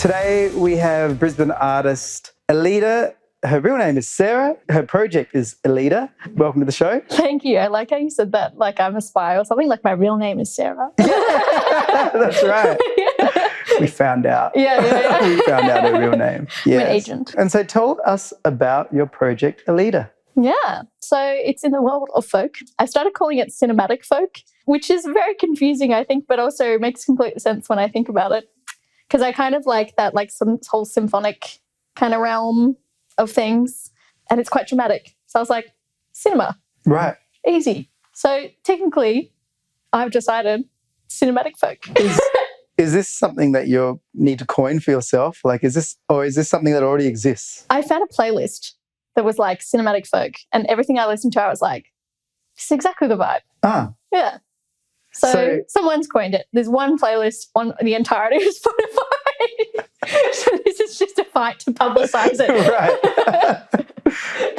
Today we have Brisbane artist Eleda. Her real name is Sarah. Her project is Eleda. Welcome to the show. Thank you. I like how you said that, like I'm a spy or something, like my real name is Sarah. That's right. Yeah. We found out. Yeah. We found out her real name. Yes. I'm an agent. And so tell us about your project, Eleda. Yeah. So it's in the world of folk. I started calling it cinematic folk, which is very confusing, I think, but also makes complete sense when I think about it. Because I kind of like that, like some whole symphonic kind of realm of things, and it's quite dramatic. So I was like, cinema. Right. Easy. So technically, I've decided cinematic folk. Is this something that you need to coin for yourself? Like, is this something that already exists? I found a playlist that was like cinematic folk, and everything I listened to, I was like, this is exactly the vibe. Ah. Yeah. So someone's coined it. There's one playlist on the entirety of Spotify. So this is just a fight to publicise it.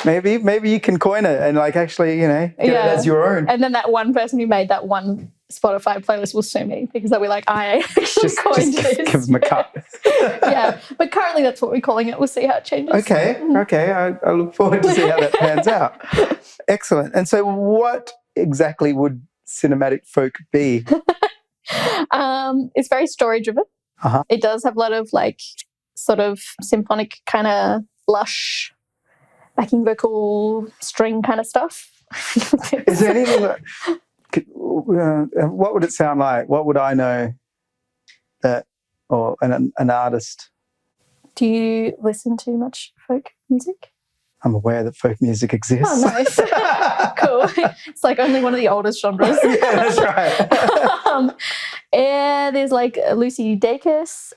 Right. maybe you can coin it and like actually, get it as your own. And then that one person who made that one Spotify playlist will sue me because they'll be like, I actually coined this. Give them a cut. Yeah. But currently that's what we're calling it. We'll see how it changes. Okay. I look forward to see how that pans out. Excellent. And so what exactly would cinematic folk be? It's very story driven. Uh-huh. It does have a lot of like sort of symphonic kind of lush backing vocal string kind of stuff. Is there anything that what would it sound like? What would I know that, or an artist? Do you listen to much folk music? I'm aware that folk music exists. Oh, nice. Cool. It's like only one of the oldest genres. Yeah, that's right. There's like Lucy Dacus.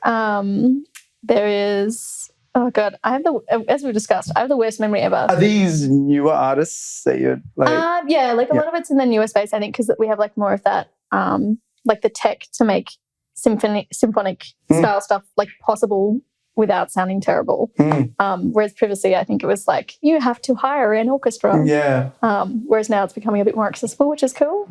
There is, oh God, as we discussed, I have the worst memory ever. Are these newer artists that you're like? Yeah, like a lot of it's in the newer space, I think, because we have like more of that, like the tech to make symphonic style stuff like possible without sounding terrible. Whereas previously I think it was like you have to hire an orchestra. Yeah. Whereas now it's becoming a bit more accessible, which is cool.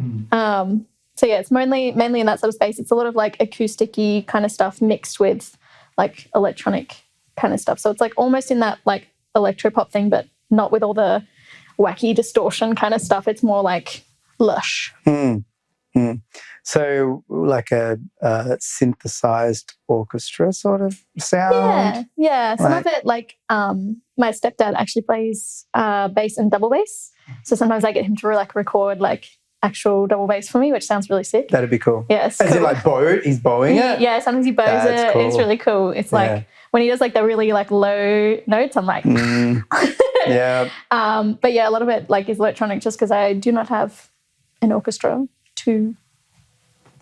So yeah, it's mainly in that sort of space. It's a lot of like acoustic-y kind of stuff mixed with like electronic kind of stuff. So it's like almost in that like electropop thing, but not with all the wacky distortion kind of stuff. It's more like lush. So like a synthesized orchestra sort of sound? Yeah. Some of it, like my stepdad actually plays bass and double bass. So sometimes I get him to like record like actual double bass for me, which sounds really sick. That'd be cool. Yes. Is it like he's bowing it? Yeah, sometimes he bows it. Cool. It's really cool. It's like when he does like the really like low notes, I'm like Yeah. But yeah, a lot of it like is electronic just because I do not have an orchestra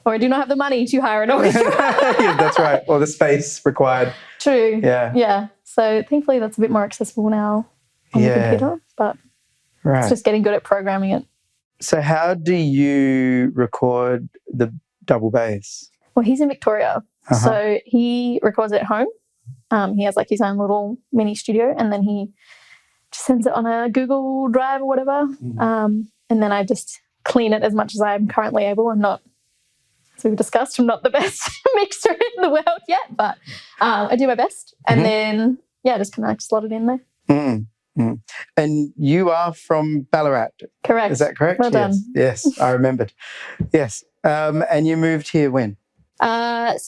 or I do not have the money to hire an orchestra. Yeah, that's right. Or the space required. True. Yeah. Yeah. So thankfully that's a bit more accessible now on the computer, but it's just getting good at programming it. So how do you record the double bass? Well, he's in Victoria. So he records it at home. He has like his own little mini studio and then he just sends it on a Google Drive or whatever. And then I just clean it as much as I'm currently able. I'm not, as we've discussed, I'm not the best mixer in the world yet, but I do my best. And then, just kind of like slot it in there. And you are from Ballarat? Correct. Is that correct? Well done. Yes, I remembered. Yes. And you moved here when? Like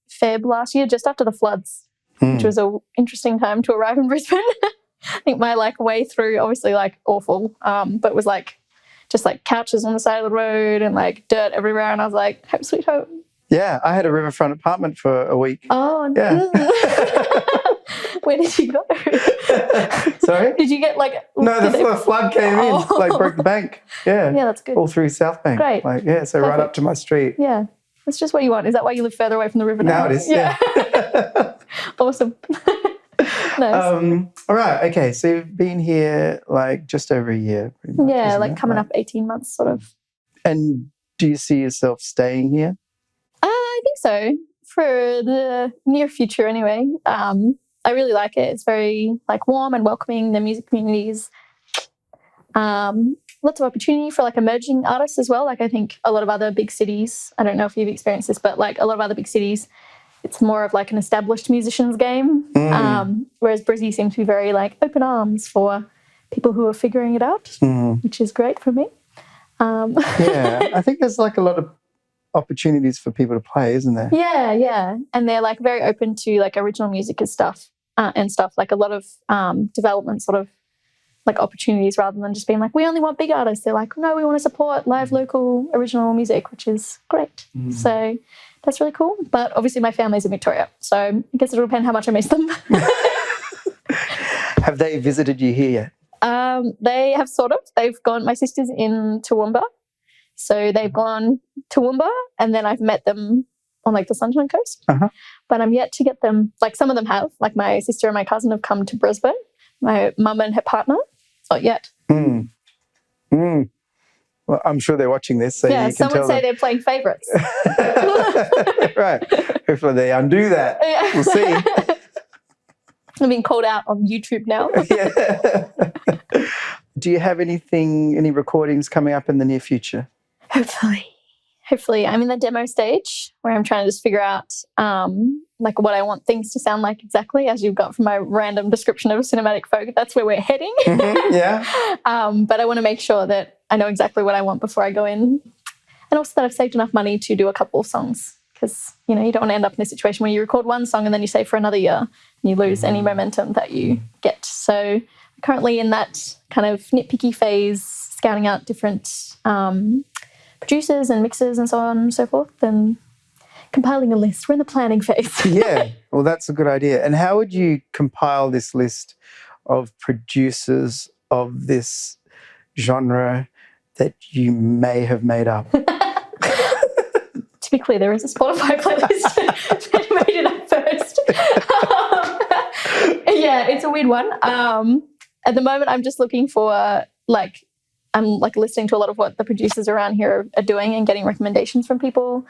Feb last year, just after the floods, which was an interesting time to arrive in Brisbane. I think my like way through, obviously like awful, but was like just like couches on the side of the road and like dirt everywhere. And I was like, home sweet home. Yeah, I had a riverfront apartment for a week. Oh, yeah. Where did you go? Sorry? Did you get like... No, the flood came in, like broke the bank. Yeah. Yeah, that's good. All through South Bank. Great. Like, yeah, so Perfect. Right up to my street. Yeah. That's just what you want. Is that why you live further away from the river now? Now it is, yeah. Awesome. Nice. All right, okay. So you've been here like just over a year. Pretty much, yeah, like coming up 18 months sort of. And do you see yourself staying here? I think so. For the near future anyway. I really like it. It's very like warm and welcoming. The music communities. Lots of opportunity for like emerging artists as well. Like I think a lot of other big cities, I don't know if you've experienced this, but like a lot of other big cities it's more of like an established musician's game, whereas Brizzy seems to be very like open arms for people who are figuring it out, which is great for me. Yeah, I think there's like a lot of opportunities for people to play, isn't there? Yeah. And they're like very open to like original music and stuff, like a lot of development sort of like opportunities rather than just being like, we only want big artists. They're like, no, we want to support live local original music, which is great. So that's really cool. But obviously my family's in Victoria, so I guess it'll depend how much I miss them. Have they visited you here yet? They have sort of. They've gone, my sister's in Toowoomba, so they've gone to Toowoomba, and then I've met them on like the Sunshine Coast. But I'm yet to get them, like some of them have, like my sister and my cousin have come to Brisbane, my mum and her partner, not yet. Well, I'm sure they're watching this, so yeah, you can some would tell say them. they're playing favourites. Right. Hopefully they undo that. Yeah. We'll see. I'm being called out on YouTube now. Yeah. Do you have any recordings coming up in the near future? Hopefully. I'm in the demo stage where I'm trying to just figure out like what I want things to sound like exactly, as you've got from my random description of cinematic folk. That's where we're heading. Yeah. But I want to make sure that I know exactly what I want before I go in. And also that I've saved enough money to do a couple of songs, because, you know, you don't want to end up in a situation where you record one song and then you save for another year and you lose any momentum that you get. So I'm currently in that kind of nitpicky phase, scouting out different producers and mixers and so on and so forth, and compiling a list. We're in the planning phase. Yeah, well, that's a good idea. And how would you compile this list of producers of this genre that you may have made up? To be clear, there is a Spotify playlist that made it up first. Yeah, it's a weird one. At the moment, I'm just looking for I'm listening to a lot of what the producers around here are doing and getting recommendations from people,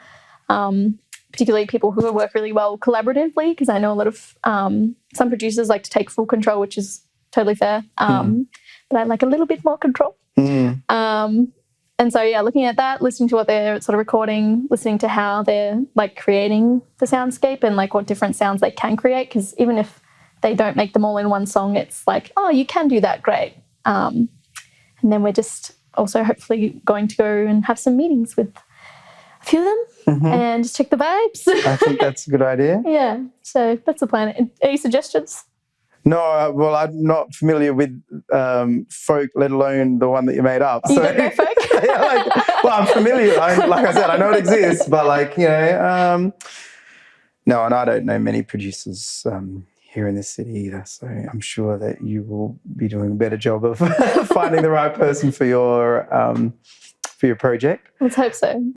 particularly people who work really well collaboratively, because I know a lot of some producers like to take full control, which is totally fair. But I like a little bit more control. And so, yeah, looking at that, listening to what they're sort of recording, listening to how they're like creating the soundscape and like what different sounds they can create, because even if they don't make them all in one song, it's like, oh, you can do that, great. And then we're just also hopefully going to go and have some meetings with a few of them and just check the vibes. I think that's a good idea. Yeah, so that's the plan. Any suggestions? No, well, I'm not familiar with folk, let alone the one that you made up. You don't know folk? Yeah, well, I'm familiar. Like I said, I know it exists, but no, and I don't know many producers here in this city either. So I'm sure that you will be doing a better job of finding the right person for your project. Let's hope so.